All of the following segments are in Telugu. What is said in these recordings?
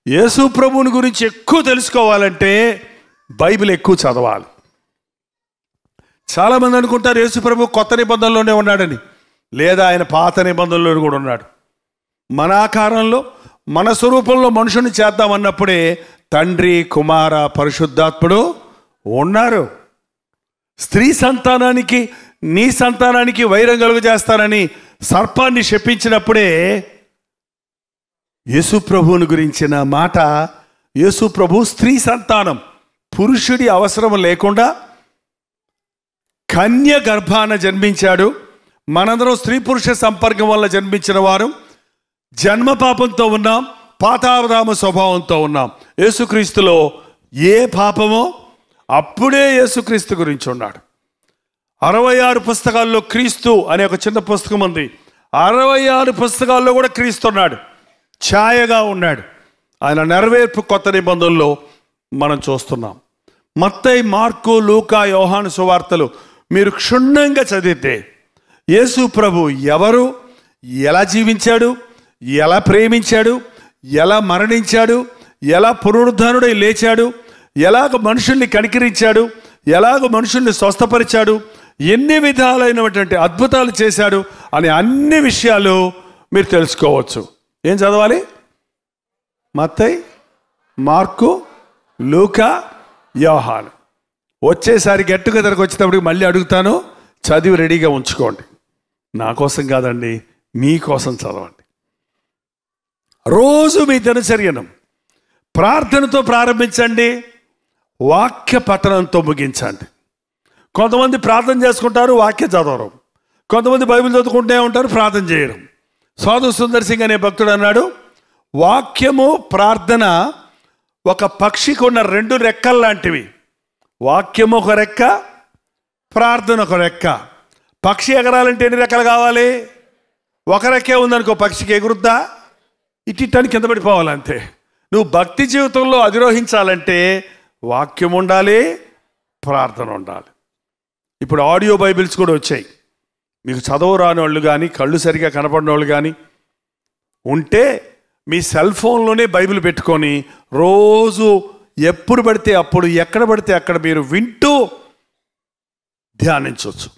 యేసు ప్రభువుని గురించి ఎక్కువ తెలుసుకోవాలంటే బైబిల్ ఎక్కువ చదవాలి. చాలామంది అనుకుంటారు యేసు ప్రభు కొత్త నిబంధనలోనే ఉన్నాడని. లేదా ఆయన పాత నిబంధనలో కూడా ఉన్నాడు. మన ఆకారంలో మన స్వరూపంలో మనుషుని చేద్దామన్నప్పుడే తండ్రి, కుమార, పరిశుద్ధాత్ముడు ఉన్నారు. స్త్రీ సంతానానికి నీ సంతానానికి వైరం కలుగజేస్తానని సర్పాన్ని శపించినప్పుడే యేసు ప్రభువుని గురించిన మాట. యేసు ప్రభు స్త్రీ సంతానం, పురుషుడి అవసరం లేకుండా కన్య గర్భాన జన్మించాడు. మనందరం స్త్రీ పురుష సంపర్కం వల్ల జన్మించిన వారు. జన్మ పాపంతో ఉన్నాం, పాతావధామ స్వభావంతో ఉన్నాం. యేసుక్రీస్తులో ఏ పాపమో అప్పుడే యేసుక్రీస్తు గురించి ఉన్నాడు. 66 పుస్తకాల్లో క్రీస్తు అనే ఒక చిన్న పుస్తకం ఉంది. 66 పుస్తకాల్లో కూడా క్రీస్తు ఉన్నాడు, ఛాయగా ఉన్నాడు. ఆయన నెరవేర్పు కొత్త నిబంధనలో మనం చూస్తున్నాం. మత్తయి, మార్కు, లూకా, యోహాను సువార్తలు మీరు క్షుణ్ణంగా చదివితే యేసు ప్రభు ఎవరు, ఎలా జీవించాడు, ఎలా ప్రేమించాడు, ఎలా మరణించాడు, ఎలా పునరుద్ధానుడై లేచాడు, ఎలాగ మనుషుల్ని కనికరించాడు, ఎలాగ మనుషుల్ని స్వస్థపరిచాడు, ఎన్ని విధాలైనటువంటి అద్భుతాలు చేశాడు అనే అన్ని విషయాలు మీరు తెలుసుకోవచ్చు. ఏం చదవాలి? మత్తయి, మార్కు, లూకా, యోహాను. వచ్చేసారి గెట్ టుగెదర్కి వచ్చేటప్పటికి మళ్ళీ అడుగుతాను, చదివి రెడీగా ఉంచుకోండి. నా కోసం కాదండి, మీకోసం చదవండి. రోజు మీ దినచర్యను ప్రార్థనతో ప్రారంభించండి, వాక్య పఠనంతో ముగించండి. కొంతమంది ప్రార్థన చేసుకుంటారు, వాక్యం చదవరు. కొంతమంది బైబిల్ చదువుకుంటూ ఉంటారు, ప్రార్థన చేయడం. సాధు సుందర్ సింగ్ అనే భక్తుడు అన్నాడు, వాక్యము ప్రార్థన ఒక పక్షికి ఉన్న 2 రెక్కలు లాంటివి. వాక్యము ఒక రెక్క, ప్రార్థన ఒక రెక్క. పక్షి ఎగరాలంటే ఎన్ని రెక్కలు కావాలి? ఒక రెక్కే ఉందనుకో, పక్షికి ఎగురుద్దా? ఇట్టిట్టని కింద పడిపోవాలంతే. నువ్వు భక్తి జీవితంలో అధిరోహించాలంటే వాక్యం ఉండాలి, ప్రార్థన ఉండాలి. ఇప్పుడు ఆడియో బైబిల్స్ కూడా వచ్చాయి. మీకు చదువు రాని వాళ్ళు కానీ, కళ్ళు సరిగా కనపడిన వాళ్ళు కానీ ఉంటే మీ సెల్ ఫోన్లోనే బైబిల్ పెట్టుకొని రోజు ఎప్పుడు పడితే అప్పుడు, ఎక్కడ పడితే అక్కడ మీరు వింటూ ధ్యానించవచ్చు.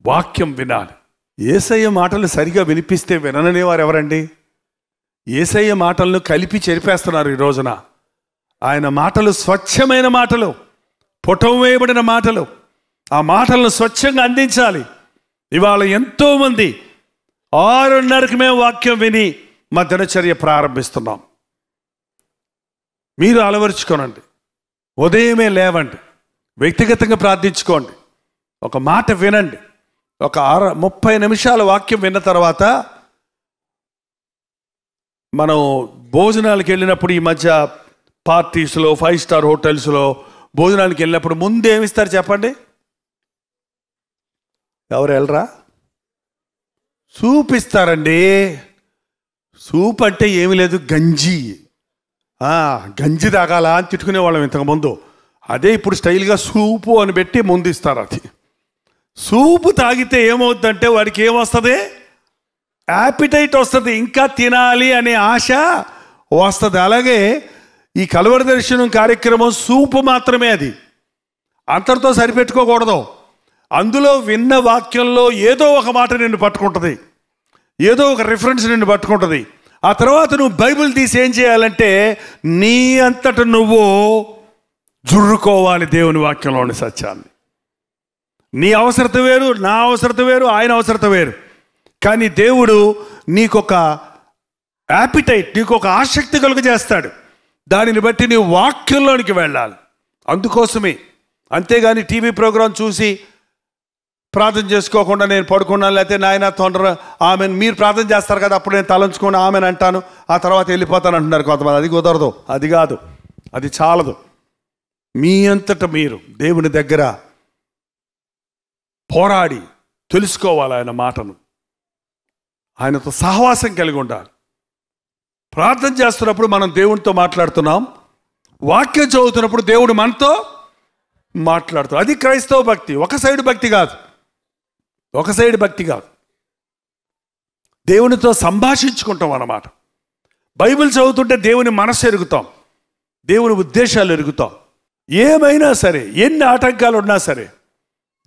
వాక్యం వినాలి. యేసయ్య మాటలు సరిగా వినిపిస్తే విననే వారు ఎవరండి? యేసయ్య మాటలను కలిపి చెరిపేస్తున్నారు ఈ రోజున. ఆయన మాటలు స్వచ్ఛమైన మాటలు, పుటం వేయబడిన మాటలు. ఆ మాటలను స్వచ్ఛంగా అందించాలి. ఇవాళ ఎంతోమంది 6:30కి మేము వాక్యం విని మా దినచర్య ప్రారంభిస్తున్నాం. మీరు అలవరుచుకోనండి. ఉదయమే లేవండి, వ్యక్తిగతంగా ప్రార్థించుకోండి, ఒక మాట వినండి. ఒక 30 నిమిషాల వాక్యం విన్న తర్వాత మనం భోజనాలకు వెళ్ళినప్పుడు, ఈ మధ్య పార్టీస్లో, 5 స్టార్ హోటల్స్లో భోజనానికి వెళ్ళినప్పుడు ముందు ఏమిస్తారు చెప్పండి? ఎవరు వెళ్ళరా? సూప్ ఇస్తారండి. సూప్ అంటే ఏమి లేదు, గంజి. గంజి తాగాలా అని తిట్టుకునే వాళ్ళం ఇంతకుముందు. అదే ఇప్పుడు స్టైల్గా సూపు అని పెట్టి ముందు ఇస్తారు. అది సూపు తాగితే ఏమవుతుందంటే వాడికి ఏమొస్తుంది? యాపిటైట్ వస్తుంది, ఇంకా తినాలి అనే ఆశ వస్తుంది. అలాగే ఈ కలువరి దర్శనం కార్యక్రమం సూపు మాత్రమే. అది అంతటితో సరిపెట్టుకోకూడదు. అందులో విన్న వాక్యంలో ఏదో ఒక మాట నిన్ను పట్టుకుంటుంది, ఏదో ఒక రిఫరెన్స్ నిన్ను పట్టుకుంటుంది. ఆ తర్వాత నువ్వు బైబిల్ తీసి ఏం చేయాలంటే నీ అంతట నువ్వు జుర్రుకోవాలి దేవుని వాక్యంలోని సత్యాన్ని. నీ అవసరత వేరు, నా అవసరత వేరు, ఆయన అవసరత వేరు. కానీ దేవుడు నీకొక యాపిటైట్, నీకొక ఆసక్తి కలుగజేస్తాడు. దానిని బట్టి నీ వాక్యంలోనికి వెళ్ళాలి. అందుకోసమే. అంతేగాని టీవీ ప్రోగ్రాం చూసి ప్రార్థన చేసుకోకుండా నేను పడుకున్నాను, లేకపోతే నాయన తొందర ఆమెను మీరు ప్రార్థన చేస్తారు కదా, అప్పుడు నేను తలంచుకొని ఆమెను అంటాను, ఆ తర్వాత వెళ్ళిపోతాను అంటున్నారు కొంతమంది. అది కుదరదు, అది కాదు, అది చాలదు. మీ అంతట మీరు దేవుని దగ్గర పోరాడి తెలుసుకోవాలి ఆయన మాటను, ఆయనతో సహవాసం కలిగి ఉండాలి. ప్రార్థన చేస్తున్నప్పుడు మనం దేవునితో మాట్లాడుతున్నాం, వాక్యం చదువుతున్నప్పుడు దేవుడు మనతో మాట్లాడుతాడు. అది క్రైస్తవ భక్తి. ఒక సైడ్ భక్తి కాదు, ఒక సైడ్ భక్తి కాదు. దేవునితో సంభాషించుకుంటాం అన్నమాట. బైబిల్ చదువుతుంటే దేవుని మనస్సు ఎరుగుతాం, దేవుని ఉద్దేశాలు ఎరుగుతాం. ఏమైనా సరే, ఎన్ని ఆటంకాలు ఉన్నా సరే,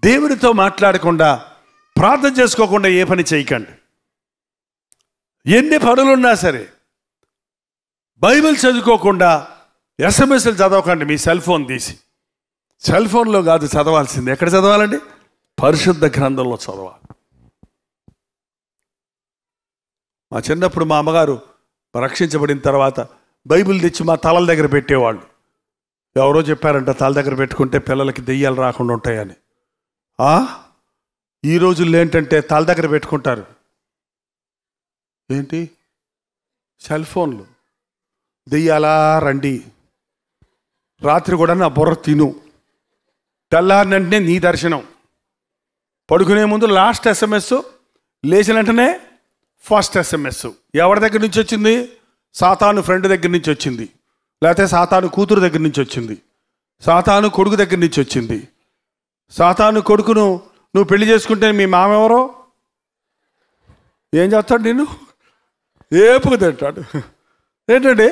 దేవునితో మాట్లాడకుండా, ప్రార్థన చేసుకోకుండా ఏ పని చేయకండి. ఎన్ని పనులున్నా సరే బైబిల్ చదువుకోకుండా ఎస్ఎంఎస్లు చదవకండి. మీ సెల్ ఫోన్ తీసి, సెల్ ఫోన్లో కాదు చదవాల్సింది. ఎక్కడ చదవాలండి? పరిశుద్ధ గ్రంథంలో చదవాలి. మా చిన్నప్పుడు మా అమ్మగారు రక్షించబడిన తర్వాత బైబిల్ తెచ్చి మా తలల దగ్గర పెట్టేవాళ్ళు. ఎవరో చెప్పారంట, తల దగ్గర పెట్టుకుంటే పిల్లలకి దెయ్యాలు రాకుండా ఉంటాయని. ఈ రోజుల్లో ఏంటంటే తల దగ్గర పెట్టుకుంటారు ఏంటి? సెల్ ఫోన్లు. దెయ్యాలా రండి, రాత్రి కూడా నా బుర్ర తిను, తెల్లారినంటనే నీ దర్శనం, పడుకునే ముందు లాస్ట్ ఎస్ఎంఎస్, లేచిన వెంటనే ఫస్ట్ ఎస్ఎంఎస్. ఎవరి దగ్గర నుంచి వచ్చింది? సాతాను ఫ్రెండ్ దగ్గర నుంచి వచ్చింది, లేకపోతే సాతాను కూతురు దగ్గర నుంచి వచ్చింది, సాతాను కొడుకు దగ్గర నుంచి వచ్చింది. సాతాను కొడుకును నువ్వు పెళ్లి చేసుకుంటే మీ మామ ఎవరో ఏం చేస్తాడు? నిన్ను ఏపుకు తింటాడు. ఏంటంటే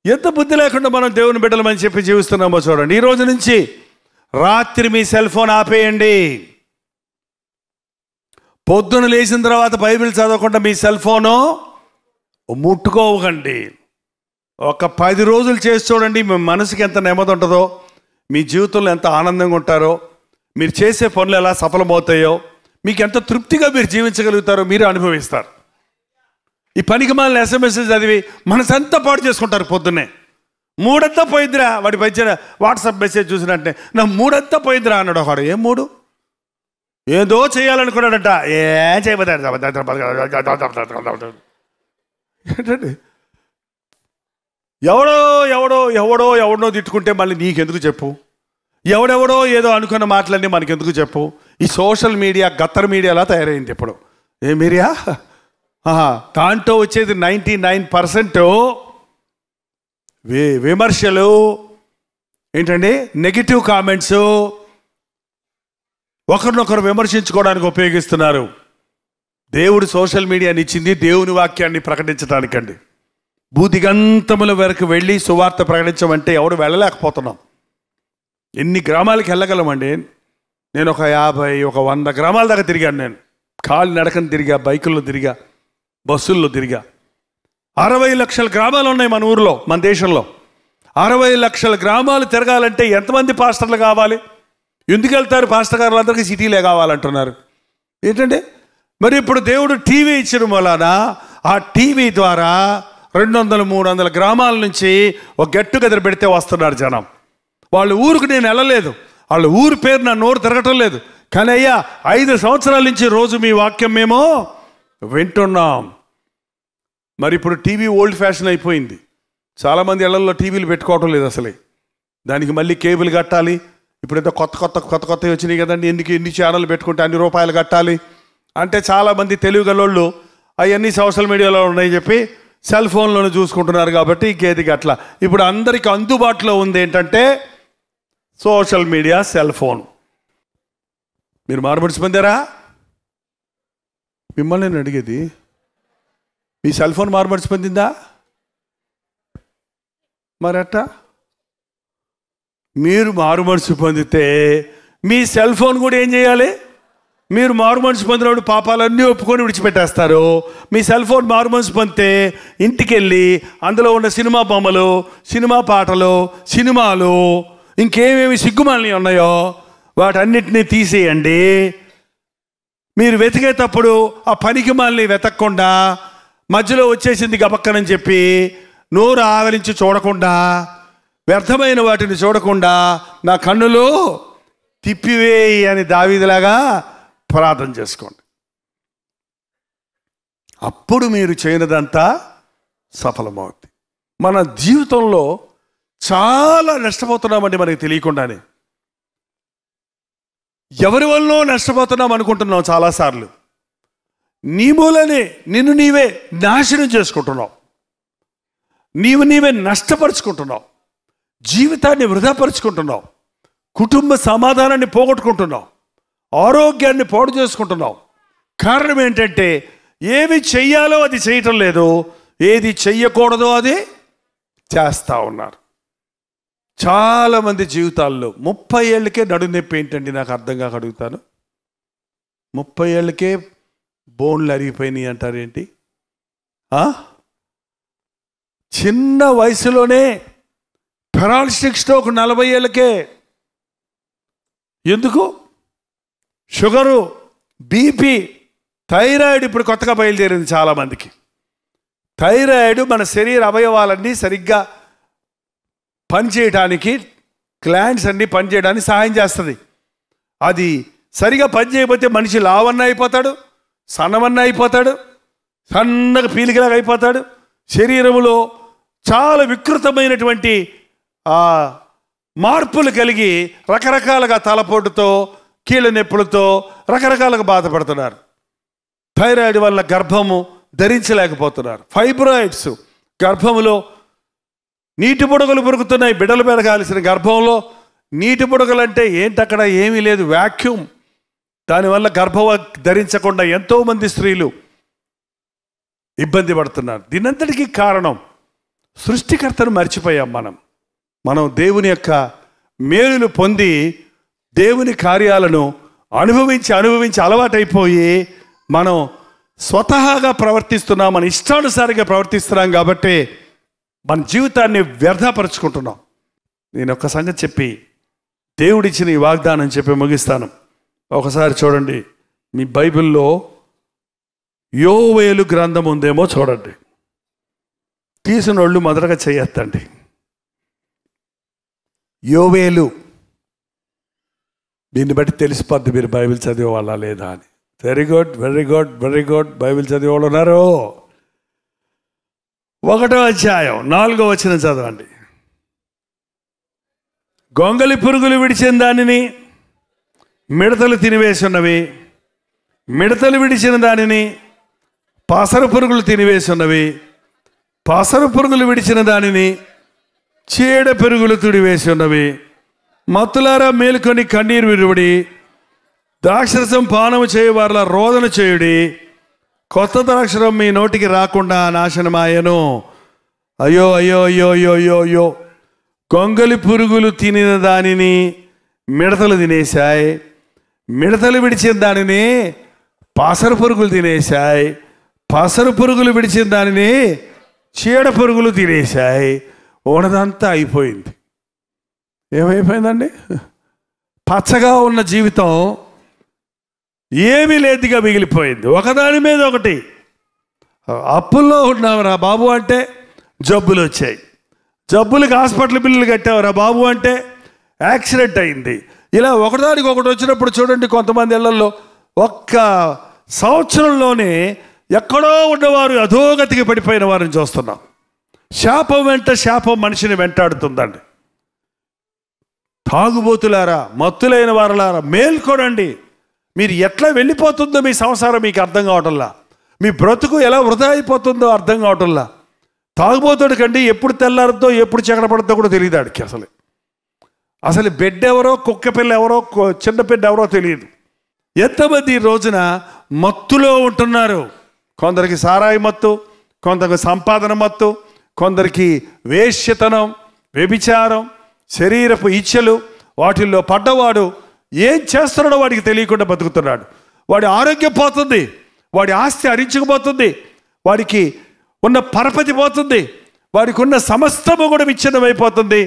ఎంత బుద్ధి లేకుండా మనం దేవుని బిడ్డలమని చెప్పి జీవిస్తున్నామో చూడండి. ఈ రోజు నుంచి రాత్రి మీ సెల్ ఫోన్ ఆపేయండి. పొద్దున లేచిన తర్వాత బైబిల్ చదవకుండా మీ సెల్ ఫోను ముట్టుకోకండి. ఒక 10 రోజులు చేసి చూడండి, మీ మనసుకి ఎంత నెమ్మది ఉంటుందో, మీ జీవితంలో ఎంత ఆనందంగా ఉంటారో, మీరు చేసే పనులు ఎలా సఫలమవుతాయో, మీకు ఎంత తృప్తిగా మీరు జీవించగలుగుతారో మీరు అనుభవిస్తారు. ఈ పనికి మాలిన ఎస్ఎంఎస్ చదివి మనసంతా పాడు చేసుకుంటారు. పొద్దున్నే మూడంతా పోయిద్దిరా, వాడి పైన వాట్సాప్ మెసేజ్ చూసినట్టే నా మూడంతా పోయిద్దిరా అన్నాడు ఒకడు. ఏం మూడు? ఏదో చేయాలనుకున్నాడట, ఏం చేయబోతాడు. ఏంటండి, ఎవడో తిట్టుకుంటే మళ్ళీ నీకెందుకు చెప్పు? ఎవడెవడో ఏదో అనుకున్న మాటలన్నీ మనకెందుకు చెప్పు? ఈ సోషల్ మీడియా గత్తర్ మీడియాలా తయారైంది ఇప్పుడు. ఏ మీడియా? దాంట్లో వచ్చేది 99% విమర్శలు, ఏంటండి నెగిటివ్ కామెంట్స్, ఒకరినొకరు విమర్శించుకోవడానికి ఉపయోగిస్తున్నారు. దేవుడు సోషల్ మీడియాని ఇచ్చింది దేవుని వాక్యాన్ని ప్రకటించడానికండి. భూదిగంతముల వరకు వెళ్ళి సువార్త ప్రకటించమంటే ఎవడు వెళ్ళలేకపోతున్నాం. ఎన్ని గ్రామాలకి వెళ్ళగలమండి? నేను ఒక 100 గ్రామాల దాకా తిరిగాను. నేను కాలి నడకని తిరిగా, బైకుల్లో తిరిగా, బస్సుల్లో తిరిగా. 60 లక్షల గ్రామాలు ఉన్నాయి మన ఊరిలో, మన దేశంలో. 60 లక్షల గ్రామాలు తిరగాలంటే ఎంతమంది పాస్టర్లు కావాలి? ఎందుకు వెళ్తారు? పాస్టర్ గారులందరికీ సిటీలే కావాలంటున్నారు. ఏంటంటే మరి ఇప్పుడు దేవుడు టీవీ ఇచ్చిన వలన ఆ టీవీ ద్వారా 200-300 గ్రామాల నుంచి ఒక గెట్ టుగెదర్ పెడితే వస్తున్నారు జనం. వాళ్ళ ఊరికి నేను వెళ్ళలేదు, వాళ్ళ ఊరి పేరు నా నోరు తిరగటం లేదు. కానీ అయ్యా 5 సంవత్సరాల నుంచి రోజు మీ వాక్యం మేము వింటున్నాం. మరి ఇప్పుడు టీవీ ఓల్డ్ ఫ్యాషన్ అయిపోయింది. చాలామంది ఇళ్లలో టీవీలు పెట్టుకోవటం లేదు అసలే. దానికి మళ్ళీ కేబుల్ కట్టాలి. ఇప్పుడు ఏదో కొత్త వచ్చినాయి కదండి, ఎన్ని ఛానల్ పెట్టుకుంటే అన్ని రూపాయలు కట్టాలి అంటే చాలామంది తెలుగుగలోళ్ళు అవన్నీ సోషల్ మీడియాలో ఉన్నాయి చెప్పి సెల్ ఫోన్లోనే చూసుకుంటున్నారు. కాబట్టి ఇంకేది అట్లా ఇప్పుడు అందరికీ అందుబాటులో ఉంది ఏంటంటే సోషల్ మీడియా, సెల్ ఫోన్. మీరు మారుమనిసి పొందారా? మిమ్మల్ని నేను అడిగేది, మీ సెల్ ఫోన్ మారుమనిసి పొందిందా? మరి అట్టా మీరు మారుమనిసి పొందితే మీ సెల్ ఫోన్ కూడా ఏం చేయాలి? మీరు మారుమనిసి పొందినప్పుడు పాపాలన్నీ ఒప్పుకొని విడిచిపెట్టేస్తారు. మీ సెల్ ఫోన్ మారుమనిసి పొందితే ఇంటికి వెళ్ళి అందులో ఉన్న సినిమా బొమ్మలు, సినిమా పాటలు, సినిమాలు, ఇంకేమేమి సిగ్గుమాలని ఉన్నాయో వాటన్నిటినీ తీసేయండి. మీరు వెతికేటప్పుడు ఆ పనికి మాలని వెతకకుండా మధ్యలో వచ్చేసింది గబక్కనని చెప్పి నోరు ఆవరించి చూడకుండా, వ్యర్థమైన వాటిని చూడకుండా నా కన్నులు తిప్పివేయి అని దావీదులాగా ప్రార్థన చేసుకోండి. అప్పుడు మీరు చేయనదంతా సఫలమవుతుంది. మన జీవితంలో చాలా నష్టపోతున్నామండి మనకి తెలియకుండానే. ఎవరి వల్ల నష్టపోతున్నాం అనుకుంటున్నాం చాలాసార్లు. నీ మూలనే నిన్ను నీవే నాశనం చేసుకుంటున్నావు, నీవే నష్టపరుచుకుంటున్నావు, జీవితాన్ని వృధాపరుచుకుంటున్నావు, కుటుంబ సమాధానాన్ని పోగొట్టుకుంటున్నావు, ఆరోగ్యాన్ని పాడు చేసుకుంటున్నావు. కారణం ఏంటంటే ఏమి చెయ్యాలో అది చేయటం లేదు, ఏది చెయ్యకూడదో అది చేస్తూ ఉన్నారు. చాలామంది జీవితాల్లో 30 ఏళ్ళకే నడుము నొప్పి ఏంటండి నాకు అర్థం కాక అడుగుతాను. 30 ఏళ్ళకే బోన్లు అరిగిపోయినాయి అంటారేంటి? చిన్న వయసులోనే పెరాలసిస్ స్ట్రోక్ 40 ఏళ్ళకే. ఎందుకు? షుగరు, బీపీ, థైరాయిడ్ ఇప్పుడు కొత్తగా బయలుదేరింది చాలామందికి. థైరాయిడ్ మన శరీర అవయవాలన్నీ సరిగ్గా పనిచేయడానికి, గ్లాండ్స్ అన్నీ పనిచేయడానికి సహాయం చేస్తుంది. అది సరిగా పనిచేయకపోతే మనిషి లావన్న అయిపోతాడు, సన్నమన్న అయిపోతాడు, సన్నగా పీలికలాగా అయిపోతాడు. శరీరంలో చాలా వికృతమైనటువంటి మార్పులు కలిగి రకరకాలుగా తలపోటుతో, కీళ్ళ నొప్పులతో రకరకాలుగా బాధపడుతున్నారు. థైరాయిడ్ వల్ల గర్భము ధరించలేకపోతున్నారు. ఫైబ్రాయిడ్స్, గర్భంలో నీటి బుడగలు పెరుగుతున్నాయి. బిడ్డలు పెరగాల్సిన గర్భంలో నీటి బుడగలు అంటే ఏంటి? అక్కడ ఏమీ లేదు, వ్యాక్యూమ్. దానివల్ల గర్భం ధరించకుండా ఎంతోమంది స్త్రీలు ఇబ్బంది పడుతున్నారు. దీనంతటికీ కారణం సృష్టికర్తను మర్చిపోయాం. మనం దేవుని యొక్క మేలులు పొంది దేవుని కార్యాలను అనుభవించి అలవాటైపోయి మనం స్వతహాగా ప్రవర్తిస్తున్నాం, మన ఇష్టానుసారంగా ప్రవర్తిస్తున్నాం. కాబట్టి మన జీవితాన్ని వ్యర్థపరుచుకుంటున్నాం. నేను ఒక సంగతి చెప్పి దేవుడిచ్చిన ఈ వాగ్దానం చెప్పి ముగిస్తాను. ఒకసారి చూడండి, మీ బైబిల్లో యోవేలు గ్రంథం ఉందేమో చూడండి. తీసిన వాళ్ళు మొదటగా చేయొద్దండి. యోవేలు, దీన్ని బట్టి తెలిసిపోద్ది మీరు బైబిల్ చదివేవాళ్ళ లేదా అని. Very good, very good, very good. Bible చదివేవాళ్ళు ఉన్నారు. 1వ అధ్యాయం 4వ వచనం చదవండి. గొంగలి పురుగులు విడిచిన దానిని మిడతలు తినివేసి ఉన్నవి, మిడతలు విడిచిన దానిని పాసర పురుగులు తినివేసి ఉన్నవి, పాసర పురుగులు విడిచిన దానిని చీడ పురుగులు తుడివేసి ఉన్నవి. మత్తులారా మేలుకొని కన్నీరు విరువడి, ద్రాక్షరసం పానము చేయవారిలా రోదన చేయుడి. కొత్త ద్రాక్షరం మీ నోటికి రాకుండా నాశనమాయను. అయ్యో అయ్యో అయ్యో అయ్యో అయ్యో అయ్యో. గొంగలి పురుగులు తినిన దానిని మిడతలు తినేశాయి, మిడతలు విడిచిన దానిని పాసర పురుగులు తినేశాయి, పాసర పురుగులు విడిచిన దానిని చీడ పురుగులు తినేశాయి. ఉన్నదంతా అయిపోయింది. ఏమైపోయిందండి? పచ్చగా ఉన్న జీవితం ఏమీ లేదుగా మిగిలిపోయింది. ఒకదాని మీద ఒకటి. అప్పుల్లో ఉన్నావురా బాబు అంటే జబ్బులు వచ్చాయి, జబ్బులకి హాస్పిటల్ బిల్లులు కట్టావురా బాబు అంటే యాక్సిడెంట్ అయింది. ఇలా ఒకదానికి ఒకటి వచ్చినప్పుడు చూడండి, కొంతమంది ఇళ్లలో ఒక్క సంవత్సరంలోనే ఎక్కడో ఉన్నవారు అధోగతికి పడిపోయిన వారిని చూస్తున్నాం. శాపం వెంట శాపం మనిషిని వెంటాడుతుందండి. తాగుబోతులారా, మత్తులైన వారులారా మేల్కొనండి. మీరు ఎట్లా వెళ్ళిపోతుందో మీ సంసారం మీకు అర్థం కావటంలా, మీ బ్రతుకు ఎలా వృధా అయిపోతుందో అర్థం కావటంలా. తాగుబోతుడి కండి ఎప్పుడు తెల్లారుతో ఎప్పుడు చీకట పడుతుందో కూడా తెలియదు ఆడికి. అసలు బెడ్ ఎవరో, కుక్క పిల్ల ఎవరో, చిన్న బిడ్డ ఎవరో తెలియదు. ఎంతమంది ఈ రోజున మత్తులో ఉంటున్నారు. కొందరికి సారాయి మత్తు, కొందరికి సంపాదన మత్తు, కొందరికి వేశ్యతనం, వ్యభిచారం, శరీరపు ఇచ్చలు, వాటిల్లో పడ్డవాడు ఏం చేస్తున్నాడో వాడికి తెలియకుండా బతుకుతున్నాడు. వాడి ఆరోగ్యం పోతుంది, వాడి ఆస్తి హరించుకుపోతుంది, వాడికి ఉన్న పరపతి పోతుంది, వాడికి ఉన్న సమస్తము కూడా విచ్ఛిన్నమైపోతుంది.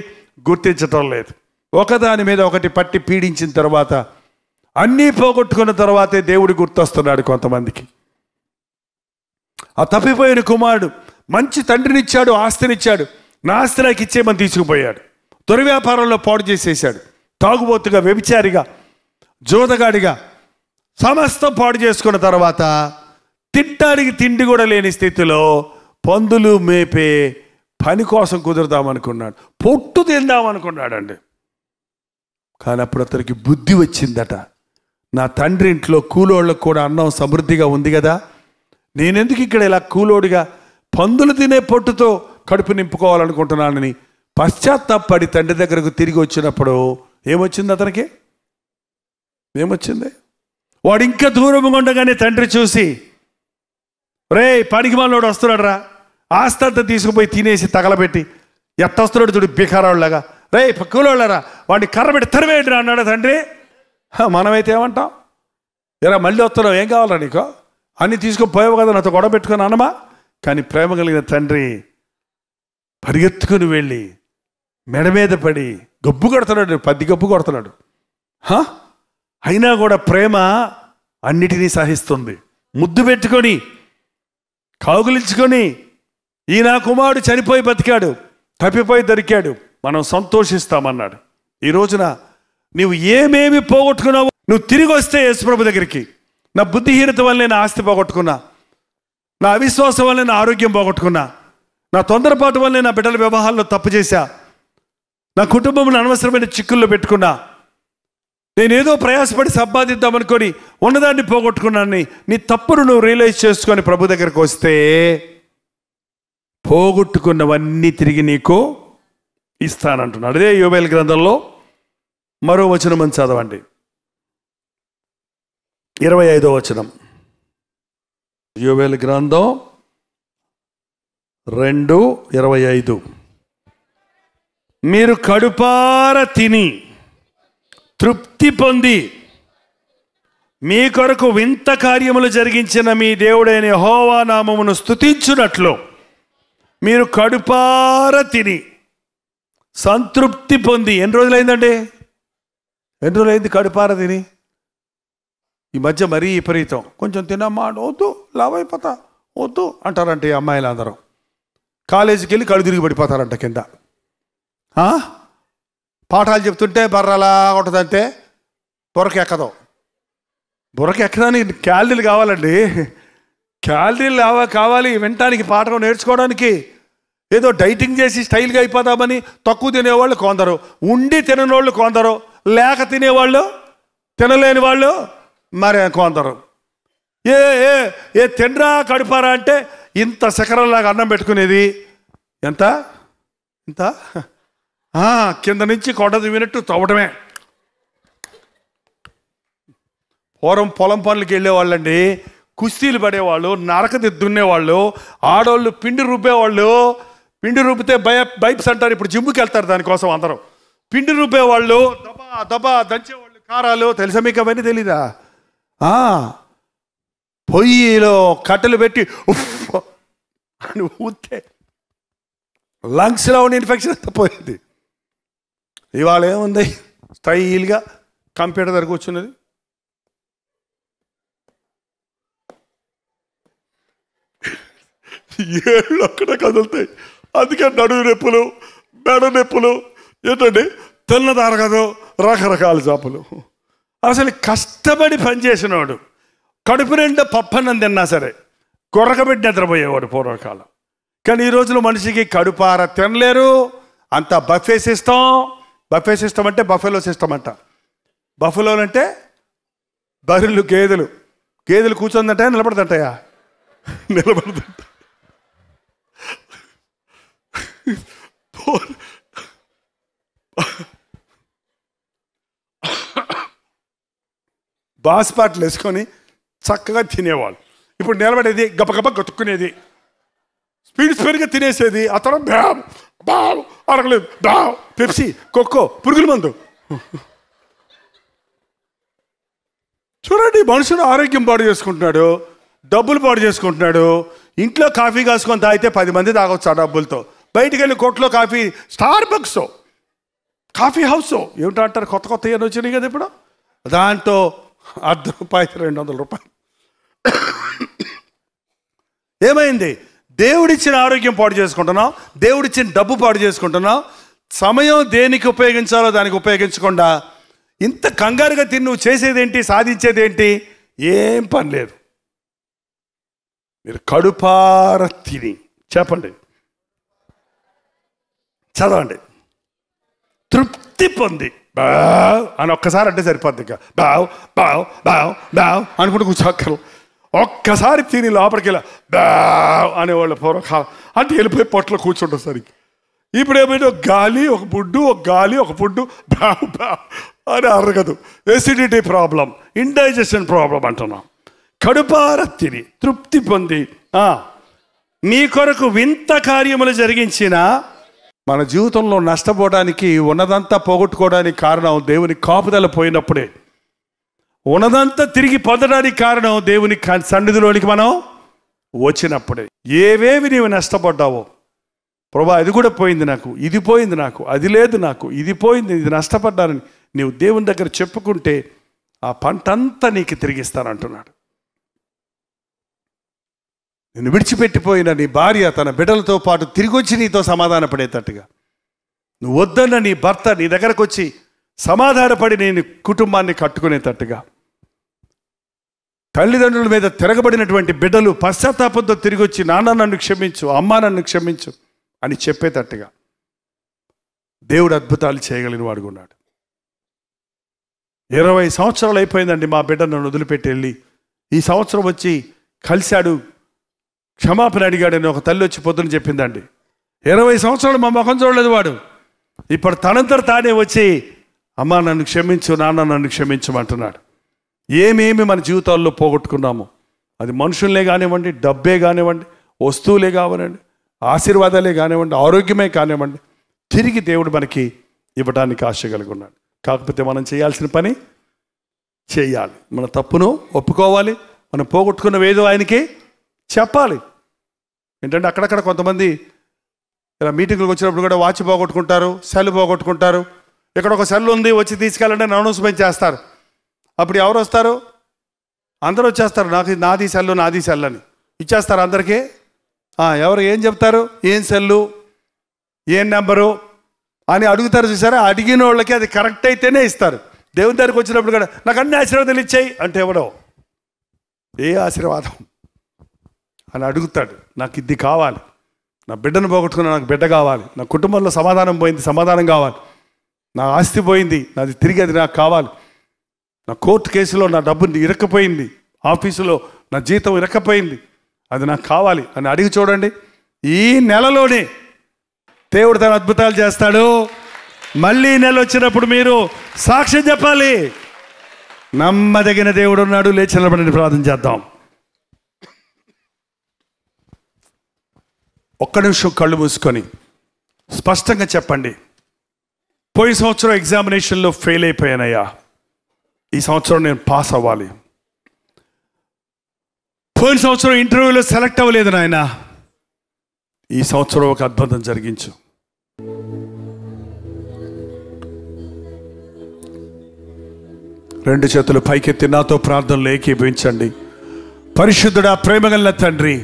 గుర్తించటం లేదు. ఒకదాని మీద ఒకటి పట్టి పీడించిన తర్వాత, అన్నీ పోగొట్టుకున్న తర్వాతే దేవుడు గుర్తొస్తున్నాడు కొంతమందికి. ఆ తప్పిపోయిన కుమారుడు మంచి తండ్రినిచ్చాడు, ఆస్తినిచ్చాడు. నా ఆస్తి నాకు ఇచ్చేయమని తీసుకుపోయాడు. దుర్వ్యాపారంలో పాడు చేసేసాడు. తాగుబోతుగా, వ్యభిచారిగా, జోదగాడిగా సమస్తం పాడు చేసుకున్న తర్వాత తింటానికి తిండి కూడా లేని స్థితిలో పందులు మేపే పని కోసం కుదురుదామనుకున్నాడు, పొట్టు తిందామనుకున్నాడండి. కానీ అప్పుడు అతనికి బుద్ధి వచ్చిందట. నా తండ్రి ఇంట్లో కూలోళ్ళకు కూడా అన్నం సమృద్ధిగా ఉంది కదా, నేనెందుకు ఇక్కడ ఇలా కూలోడిగా పందులు తినే పొట్టుతో కడుపు నింపుకోవాలనుకుంటున్నానని పశ్చాత్తాపడి తండ్రి దగ్గరకు తిరిగి వచ్చినప్పుడు ఏమొచ్చింది అతనికి? ఏమొచ్చింది? వాడు ఇంకా దూరంగా ఉండగానే తండ్రి చూసి, రే పనికి మనోడు వస్తున్నాడు రా, ఆస్తి అంతా తీసుకుపోయి తినేసి తగలబెట్టి ఎట్టొస్తున్నాడు చూడు బికారాళ్ళగా, రే కూలోళ్ళరా వాడిని కర్ర పెట్టి తరివేయండి అన్నాడు తండ్రి. మనమైతే ఏమంటాం, ఎరా మళ్ళీ వస్తున్నావు, ఏం కావాలా నీకు, అన్నీ తీసుకొని పోయావు కదా నాతో గొడవ పెట్టుకుని అన్నమా. కానీ ప్రేమ కలిగిన తండ్రి పరిగెత్తుకుని వెళ్ళి మెడ మీద పడి గబ్బు కొడుతున్నాడు, 10 గబ్బు కొడుతున్నాడు. అయినా కూడా ప్రేమ అన్నిటినీ సహిస్తుంది. ముద్దు పెట్టుకొని కౌగులించుకొని, ఈ నా కుమారుడు చనిపోయి బతికాడు, తప్పిపోయి దొరికాడు, మనం సంతోషిస్తామన్నాడు. ఈ రోజున నువ్వు ఏమేమి పోగొట్టుకున్నావు, నువ్వు తిరిగి వస్తే యేసుప్రభు దగ్గరికి, నా బుద్ధిహీనత వల్ల నేను ఆస్తి పోగొట్టుకున్నా, నా అవిశ్వాసం వల్ల నేను ఆరోగ్యం పోగొట్టుకున్నా, నా తొందరపాటు వల్ల నా బిడ్డల వ్యవహారంలో తప్పు చేశా, నా కుటుంబంలో అనవసరమైన చిక్కుల్లో పెట్టుకున్నా, నేనేదో ప్రయాసపడి సంపాదిద్దామనుకొని ఉన్నదాన్ని పోగొట్టుకున్నాను. నీ తప్పును నువ్వు రియలైజ్ చేసుకొని ప్రభు దగ్గరికి వస్తే పోగొట్టుకున్నవన్నీ తిరిగి నీకు ఇస్తానంటున్నాడు. అదే యోబేలు గ్రంథంలో మరో వచనం అని చదవండి, 25వ వచనం. యోబేలు గ్రంథం 2:25. మీరు కడుపార తిని తృప్తి పొంది మీ కొరకు వింత కార్యములు జరిగించిన మీ దేవుడైన యెహోవా నామమును స్తుతించునట్లు మీరు కడుపార తిని సంతృప్తి పొంది. ఎన్ని రోజులైందండి? ఎన్ని రోజులైంది కడుపార తిని? ఈ మధ్య మరీ విపరీతం. కొంచెం తినమ్మా, వద్దు లావైపోతా, వద్దు అంటారంట ఈ అమ్మాయిలు అందరూ. కాలేజీకి వెళ్ళి కళ్ళు తిరిగి పడిపోతారంట కింద. పాఠాలు చెప్తుంటే బర్రలా ఉంటుందంటే బుర్రకి ఎక్కదు. బుర్రకి ఎక్కడానికి క్యాలరీలు కావాలండి, క్యాలరీలు కావాలి వినటానికి, పాఠం నేర్చుకోవడానికి. ఏదో డైటింగ్ చేసి స్టైల్గా అయిపోదామని తక్కువ తినేవాళ్ళు కొందరు, ఉండి తినని కొందరు, లేక తినేవాళ్ళు, తినలేని వాళ్ళు మరి కొందరు. ఏ ఏ ఏ తినరా కడుపారా అంటే ఇంత శకరంలాగా అన్నం పెట్టుకునేది ఎంత ఇంత, కింద నుంచి కొండ దివినట్టు తవ్వటమే. పూర్వం పొలం పనులకి వెళ్ళేవాళ్ళండి, కుస్తీలు పడేవాళ్ళు, నరకది దున్నేవాళ్ళు, ఆడవాళ్ళు పిండి రుబ్బేవాళ్ళు. పిండి రుబ్బితే బైప్స్ అంటారు, ఇప్పుడు జిమ్కి వెళ్తారు దానికోసం అందరూ. పిండి రుబ్బేవాళ్ళు, దబా దబా దంచేవాళ్ళు, కారాలు. తెలుసా మీకు అవన్నీ? తెలీదా? పొయ్యిలో కట్టెలు పెట్టి ఉఫ్ అని ఊతే లంగ్స్లో ఉన్న ఇన్ఫెక్షన్ అంతా పోయింది. ఇవాళ ఏముంది, స్టైల్గా కంప్యూటర్ దగ్గర కూర్చున్నది, ఏళ్ళు అక్కడ కదులుతాయి. అందుకే నడుము నొప్పులు, మెడ నొప్పులు, ఏంటండి తెల్లదారగదు, రకరకాల చేపలు. అసలు కష్టపడి పనిచేసినవాడు కడుపు నిండా పప్పన్నం తిన్నా సరే కొరకబెట్టి నిద్రపోయేవాడు పూర్వకాలం. కానీ ఈ రోజులో మనిషికి కడుపార తినలేరు, అంతా బఫే సిస్టమ్. బఫే సిస్టమ్ అంటే బఫెలో సిస్టమ్ అంట. బఫెలోలు అంటే బర్రెలు, గేదెలు కూర్చొందంటాయా నిలబడదంటాయా? నిలబడదంట. బాస్పాట్లు వేసుకొని చక్కగా తినేవాళ్ళు. ఇప్పుడు నిలబడేది గబగబ గతుక్కునేది, స్పీడ్గా తినేసేది. అతను బ్యావ్ బావ్ అడగలేదు, బావ్ పెప్సీ, కొక్కో, పురుగుల మందు. చూడండి, మనుషుడు ఆరోగ్యం పాడు చేసుకుంటున్నాడు, డబ్బులు పాడు చేసుకుంటున్నాడు. ఇంట్లో కాఫీ కాసుకొని తాగితే 10 మంది తాగొచ్చు ఆ డబ్బులతో. బయటికి వెళ్ళి కొట్లో coffee, Starbucks, coffee house ఏమిటంటారు, కొత్త ఏమైనా వచ్చినాయి కదా ఇప్పుడు, దాంట్లో ₹1 200. ఏమైంది? దేవుడిచ్చిన ఆరోగ్యం పాడు చేసుకుంటున్నాం, దేవుడిచ్చిన డబ్బు పాడు చేసుకుంటున్నాం. సమయం దేనికి ఉపయోగించాలో దానికి ఉపయోగించకుండా ఇంత కంగారుగా తిని నువ్వు చేసేదేంటి, సాధించేదేంటి? ఏం పని లేదు. మీరు కడుపార తిని చెప్పండి, చదవండి, తృప్తి పొంది బావ్ అని ఒక్కసారి అంటే సరిపోద్ది. ఇక బావ్ బావ్ బావ్ బావ్ అనుకుంటూ కూర్చోక్కర్లు. ఒక్కసారి తిని లోపలికి వెళ్ళా బావ్ అనేవాళ్ళు పూర్వకాలం. అంటే వెళ్ళిపోయి పొట్టలో కూర్చుంటారు సరికి. ఇప్పుడు ఏమైనా గాలి ఒక బుడ్డు, ఒక గాలి ఒక బుడ్డు, బావ్ బావ్ అని అరగదు. ఎసిడిటీ ప్రాబ్లం, ఇండైజెషన్ ప్రాబ్లం అంటున్నాం. కడుపార తిని తృప్తి పొంది మీ కొరకు వింత కార్యములు జరిగించిన మన జీవితంలో నష్టపోవడానికి, ఉన్నదంతా పోగొట్టుకోవడానికి కారణం దేవుని కాపుదల పోయినప్పుడే. ఉన్నదంతా తిరిగి పొందడానికి కారణం దేవుని సన్నిధిలోనికి మనం వచ్చినప్పుడే. ఏవేవి నీవు నష్టపడ్డావో, ప్రభా అది కూడా పోయింది నాకు, ఇది పోయింది నాకు, అది లేదు నాకు, ఇది పోయింది, ఇది నష్టపడ్డానని నీవు దేవుని దగ్గర చెప్పుకుంటే ఆ పంటంతా నీకు తిరిగిస్తానంటున్నాడు. నిన్ను విడిచిపెట్టిపోయిన నీ భార్య తన బిడ్డలతో పాటు తిరిగి వచ్చి నీతో సమాధాన పడేటట్టుగా, నువ్వు వద్దన్న నీ భర్త నీ దగ్గరకు వచ్చి సమాధానపడి నేను కుటుంబాన్ని కట్టుకునేటట్టుగా, తల్లిదండ్రుల మీద తిరగబడినటువంటి బిడ్డలు పశ్చాత్తాపంతో తిరిగి వచ్చి నాన్న నన్ను క్షమించు, అమ్మ నన్ను క్షమించు అని చెప్పేటట్టుగా దేవుడు అద్భుతాలు చేయగలిగిన వాడుగా ఉన్నాడు. 20 సంవత్సరాలు అయిపోయిందండి మా బిడ్డ నన్ను వదిలిపెట్టి వెళ్ళి. ఈ సంవత్సరం వచ్చి కలిశాడు, క్షమాపణ అడిగాడని ఒక తల్లి వచ్చి పొద్దున చెప్పిందండి. 20 సంవత్సరాలు మా ముఖం చూడలేదు వాడు. ఇప్పుడు తనంతట తానే వచ్చి అమ్మ నన్ను క్షమించు, నాన్న నన్ను క్షమించమంటున్నాడు. ఏమేమి మన జీవితాల్లో పోగొట్టుకున్నాము, అది మనుషులే కానివ్వండి, డబ్బే కానివ్వండి, వస్తువులే కానివ్వండి, ఆశీర్వాదాలే కానివ్వండి, ఆరోగ్యమే కానివ్వండి, తిరిగి దేవుడు మనకి ఇవ్వడానికి ఆశ కలిగి ఉన్నాడు. కాకపోతే మనం చేయాల్సిన పని చేయాలి. మన తప్పును ఒప్పుకోవాలి. మనం పోగొట్టుకున్నవేదో ఆయనకి చెప్పాలి. ఏంటంటే అక్కడక్కడ కొంతమంది ఇలా మీటింగ్లకు వచ్చినప్పుడు కూడా వాచ్ పోగొట్టుకుంటారు, సెల్ పోగొట్టుకుంటారు. ఇక్కడ ఒక సెల్ ఉంది వచ్చి తీసుకెళ్ళండి అనౌన్స్మెంట్ చేస్తారు. అప్పుడు ఎవరు వస్తారు? అందరూ వచ్చేస్తారు. నాది సెల్ అని ఇచ్చేస్తారు అందరికీ. ఎవరు ఏం చెప్తారు? ఏం సెల్లు, ఏం నెంబరు అని అడుగుతారు. చూసారా? అడిగిన వాళ్ళకి అది కరెక్ట్ అయితేనే ఇస్తారు. దేవుని దగ్గరికి వచ్చినప్పుడు కూడా నాకు అన్ని ఆశీర్వాదాలు ఇచ్చాయి అంటే ఎవడో ఏ ఆశీర్వాదం అని అడుగుతాడు. నాకు ఇది కావాలి, నా బిడ్డను పోగొట్టుకున్నా నాకు బిడ్డ కావాలి, నా కుటుంబంలో సమాధానం పోయింది సమాధానం కావాలి, నా ఆస్తి పోయింది నాది తిరిగి అది నాకు కావాలి, నా కోర్టు కేసులో నా డబ్బు ఇరక్కపోయింది, ఆఫీసులో నా జీతం ఇరక్కపోయింది, అది నాకు కావాలి అని అడిగి చూడండి. ఈ నెలలోనే దేవుడు తన అద్భుతాలు చేస్తాడు. మళ్ళీ నెల వచ్చినప్పుడు మీరు సాక్ష్యం చెప్పాలి. నమ్మదగిన దేవుడు ఉన్నాడు. లేచి నిలబడి ప్రార్థన చేద్దాం. ఒక్క నిమిషం కళ్ళు మూసుకొని స్పష్టంగా చెప్పండి. పోయిన సంవత్సరం ఎగ్జామినేషన్లో ఫెయిల్ అయిపోయానయ్యా, ఈ సంవత్సరం నేను పాస్ అవ్వాలి. పోయిన సంవత్సరం ఇంటర్వ్యూలో సెలెక్ట్ అవ్వలేదు నాయన, ఈ సంవత్సరం ఒక అద్భుతం జరిగించు. రెండు చేతులు పైకెత్తి నాతో ప్రార్థనలు ఏకీభవించండి. పరిశుద్ధుడా, ప్రేమగల తండ్రి,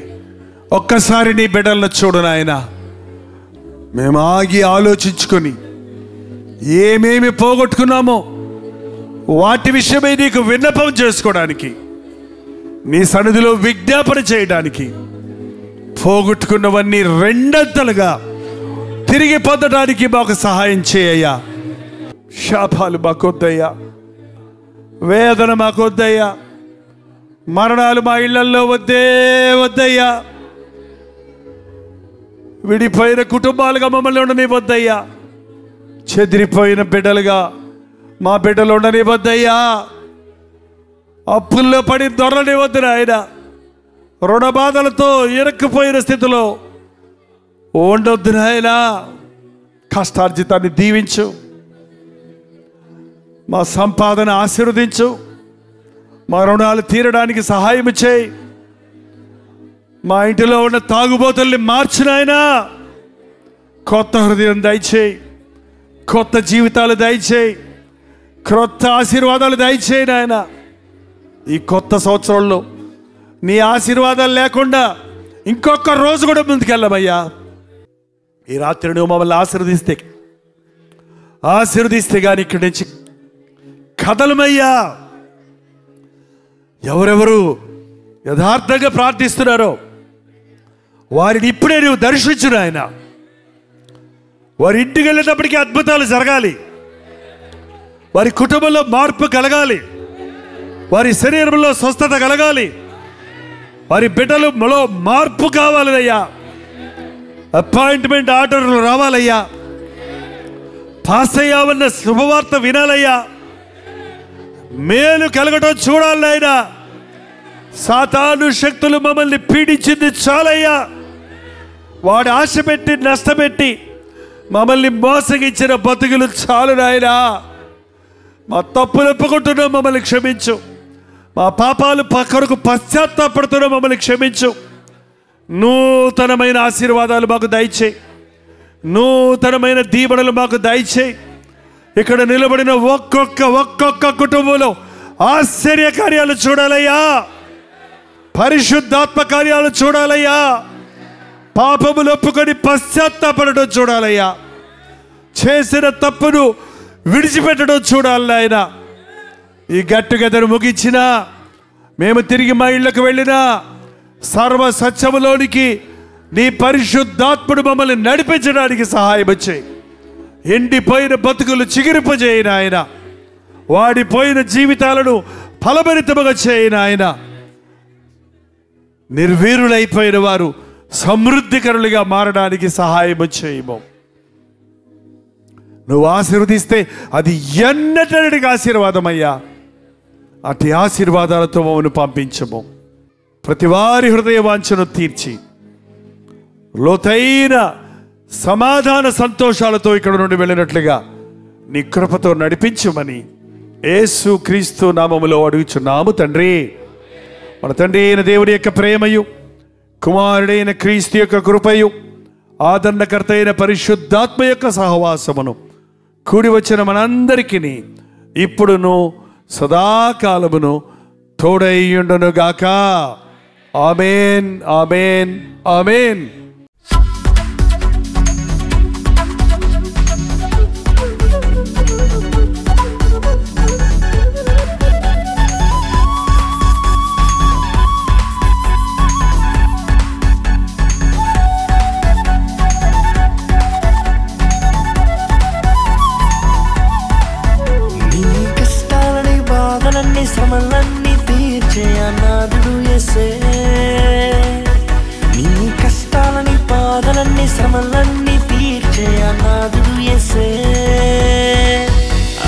ఒక్కసారి నీ బిడ్డలను చూడు నాయన. మేము ఆగి ఆలోచించుకొని ఏమేమి పోగొట్టుకున్నామో వాటి విషయమై నీకు విన్నపం చేసుకోవడానికి, నీ సన్నిధిలో విజ్ఞాపన చేయడానికి, పోగొట్టుకున్నవన్నీ రెండంతలుగా తిరిగి పొందడానికి మాకు సహాయం చేయయ్యా. శాపాలు మాకొద్దయ్యా, వేదన మాకొద్దయ్యా, మరణాలు మా ఇళ్లల్లో వద్దయ్యా, విడిపోయిన కుటుంబాలుగా మమ్మల్ని ఉండనివ్వద్దయ్యా, చెదిరిపోయిన బిడ్డలుగా మా బిడ్డలు ఉండనివ్వద్దయ్యా, అప్పుల్లో పడి దొరలనివ్వద్దు నాయన, రుణ బాధలతో ఇరక్కుపోయిన స్థితిలో ఉండొద్దు నాయన. కష్టార్జితాన్ని దీవించు, మా సంపాదన ఆశీర్వదించు, మా రుణాలు తీరడానికి సహాయం చేయి. మా ఇంటిలో ఉన్న తాగుబోతుల్ని మార్చు నాయనా. కొత్త హృదయం దయచేయి, కొత్త జీవితాలు దయచేయి, క్రొత్త ఆశీర్వాదాలు దయచేయి నాయన. ఈ కొత్త సంవత్సరంలో నీ ఆశీర్వాదాలు లేకుండా ఇంకొక రోజు కూడా ముందుకెళ్ళమయ్యా. ఈ రాత్రి నువ్వు మమ్మల్ని ఆశీర్వదిస్తే కానీ ఇక్కడి నుంచి కదలమయ్యా. ఎవరెవరు యథార్థంగా ప్రార్థిస్తున్నారో వారిని ఇప్పుడే నువ్వు దర్శించు నాయన. వారి ఇంటికి వెళ్ళేటప్పటికీ అద్భుతాలు జరగాలి, వారి కుటుంబంలో మార్పు కలగాలి, వారి శరీరంలో స్వస్థత కలగాలి, వారి బిడ్డలలో మార్పు కావాలయ్యా. అపాయింట్మెంట్ ఆర్డర్లు రావాలయ్యా. పాస్ అయ్యామన్న శుభవార్త వినాలయ్యా. మేలు కలగటం చూడాలయ్యా. సాతాను శక్తులు మమ్మల్ని పీడించింది చాలయ్యా. వాడు ఆశ పెట్టి నష్టపెట్టి మమ్మల్ని మోసగించిన బతుకులు చాలు నాయనా. మా తప్పులు ఒప్పుకుంటున్నాం, మమ్మల్ని క్షమించు. మా పాపాలు కొరకు పశ్చాత్తాపడుతున్నాం, మమ్మల్ని క్షమించు. నూతనమైన ఆశీర్వాదాలు మాకు దయచేయి, నూతనమైన దీవెనలు మాకు దయచేయి. ఇక్కడ నిలబడిన ఒక్కొక్క కుటుంబంలో ఆశ్చర్య కార్యాలు చూడాలయ్యా, పరిశుద్ధాత్మ కార్యాలు చూడాలయ్యా, పాపములు ఒప్పుకొని పశ్చాత్తాపడడం చూడాలయ్యా, చేసిన తప్పును విడిచిపెట్టడం చూడాలి నాయన. ఈ గట్టుగెదరు ముగించినా, మేము తిరిగి మా ఇళ్లకు వెళ్ళినా, సర్వ సత్యములోనికి నీ పరిశుద్ధాత్ముడు మమ్మల్ని నడిపించడానికి సహాయం వచ్చాయి. ఎండిపోయిన బతుకులు చిగురింపజేయి నాయన, వాడిపోయిన జీవితాలను ఫలభరితముగా చేయి నాయన. నిర్వీరులైపోయిన వారు సమృద్ధికరులుగా మారడానికి సహాయం చేయము. నువ్వు ఆశీర్వదిస్తే అది ఎన్నటడికి ఆశీర్వాదమయ్యా. అటు ఆశీర్వాదాలతో మమ్మల్ని పంపించము. ప్రతి వారి హృదయ వాంఛను తీర్చి లోతైన సమాధాన సంతోషాలతో ఇక్కడ నుండి వెళ్ళినట్లుగా నీ కృపతో నడిపించమని యేసు క్రీస్తు నామములో అడుగుచున్నాము తండ్రి. మన తండ్రి అయిన దేవుని యొక్క ప్రేమయు, కుమారుడైన క్రీస్తు యొక్క కృపయు, ఆదరణకర్త అయిన పరిశుద్ధాత్మ యొక్క సహవాసమును కూడి వచ్చిన మనందరికీ ఇప్పుడును సదాకాలమును తోడైయుండును గాక. ఆమేన్, ఆమేన్, ఆమేన్. శ్రమలన్నీ తీర్చే అనాథుడు యేసే, నీ కష్టాలని బాధలన్నీ శ్రమలన్నీ తీర్చే అనాథుడు యేసే.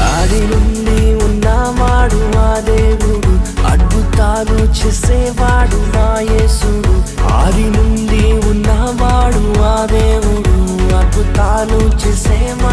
ఆది నుండి ఉన్నవాడు ఆ దేవుడు, అద్భుతాలు చేసేవాడు నా యేసుడు. ఆది నుండి ఉన్నవాడు ఆ దేవుడు, అద్భుతాలు చేసేవాడు